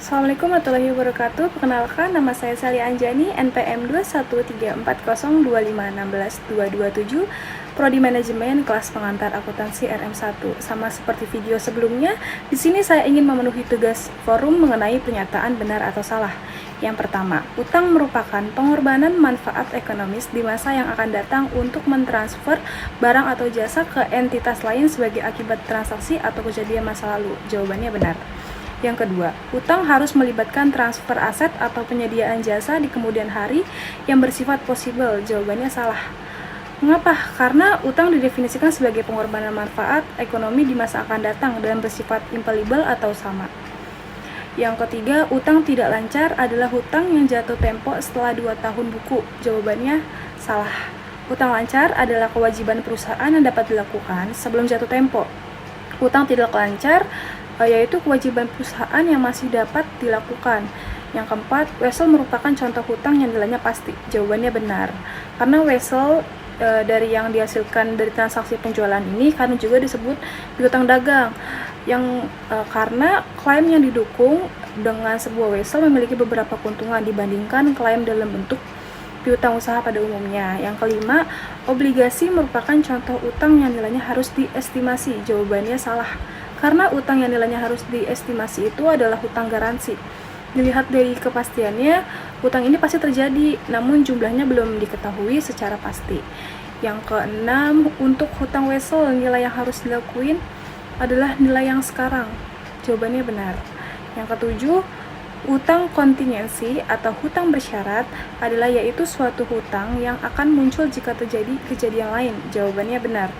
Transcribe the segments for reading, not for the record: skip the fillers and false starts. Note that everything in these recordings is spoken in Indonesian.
Assalamualaikum warahmatullahi wabarakatuh. Perkenalkan, nama saya Sally Anjani, NPM 21340566227, Prodi Manajemen, kelas pengantar akuntansi RM1. Sama seperti video sebelumnya, di sini saya ingin memenuhi tugas forum mengenai pernyataan benar atau salah. Yang pertama, utang merupakan pengorbanan manfaat ekonomis di masa yang akan datang untuk mentransfer barang atau jasa ke entitas lain sebagai akibat transaksi atau kejadian masa lalu. Jawabannya benar. Yang kedua, utang harus melibatkan transfer aset atau penyediaan jasa di kemudian hari yang bersifat possible. Jawabannya salah. Mengapa? Karena utang didefinisikan sebagai pengorbanan manfaat ekonomi di masa akan datang dan bersifat impalpable atau sama. Yang ketiga, utang tidak lancar adalah hutang yang jatuh tempo setelah 2 tahun buku. Jawabannya salah. Utang lancar adalah kewajiban perusahaan yang dapat dilakukan sebelum jatuh tempo. Utang tidak lancar yaitu kewajiban perusahaan yang masih dapat dilakukan. Yang keempat, wesel merupakan contoh hutang yang nilainya pasti. Jawabannya benar. Karena wesel dari yang dihasilkan dari transaksi penjualan ini karena juga disebut piutang dagang. Yang karena klaim yang didukung dengan sebuah wesel memiliki beberapa keuntungan dibandingkan klaim dalam bentuk piutang usaha pada umumnya. Yang kelima, obligasi merupakan contoh utang yang nilainya harus diestimasi. Jawabannya salah. Karena utang yang nilainya harus diestimasi itu adalah hutang garansi. Dilihat dari kepastiannya, hutang ini pasti terjadi, namun jumlahnya belum diketahui secara pasti. Yang keenam, untuk hutang wesel, nilai yang harus dilakuin adalah nilai yang sekarang. Jawabannya benar. Yang ketujuh, hutang kontingensi atau hutang bersyarat adalah yaitu suatu hutang yang akan muncul jika terjadi kejadian lain. Jawabannya benar.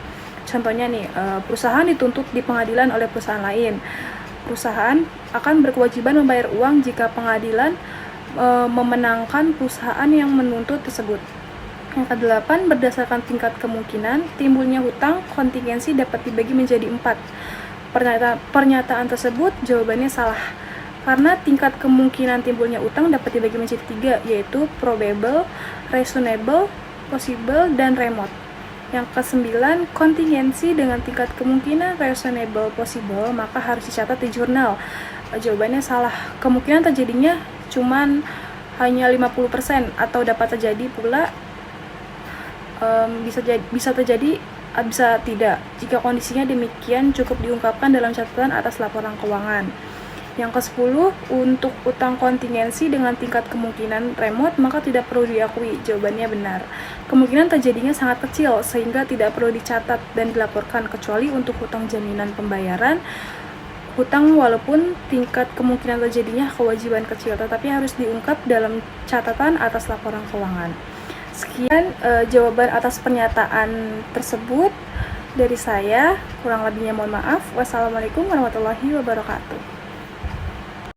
Contohnya nih, perusahaan dituntut di pengadilan oleh perusahaan lain. Perusahaan akan berkewajiban membayar uang jika pengadilan memenangkan perusahaan yang menuntut tersebut. Yang kedelapan, berdasarkan tingkat kemungkinan timbulnya hutang kontingensi dapat dibagi menjadi 4. Pernyataan tersebut jawabannya salah. Karena tingkat kemungkinan timbulnya utang dapat dibagi menjadi 3, yaitu probable, reasonable, possible, dan remote. Yang kesembilan, kontingensi dengan tingkat kemungkinan reasonable possible maka harus dicatat di jurnal. Jawabannya salah. Kemungkinan terjadinya cuman hanya 50% atau dapat terjadi pula bisa terjadi bisa tidak. Jika kondisinya demikian cukup diungkapkan dalam catatan atas laporan keuangan. Yang ke-10, untuk utang kontingensi dengan tingkat kemungkinan remote maka tidak perlu diakui. Jawabannya benar. Kemungkinan terjadinya sangat kecil sehingga tidak perlu dicatat dan dilaporkan kecuali untuk hutang jaminan pembayaran. Hutang walaupun tingkat kemungkinan terjadinya kewajiban kecil tetapi harus diungkap dalam catatan atas laporan keuangan. Sekian jawaban atas pernyataan tersebut dari saya. Kurang lebihnya mohon maaf. Wassalamualaikum warahmatullahi wabarakatuh.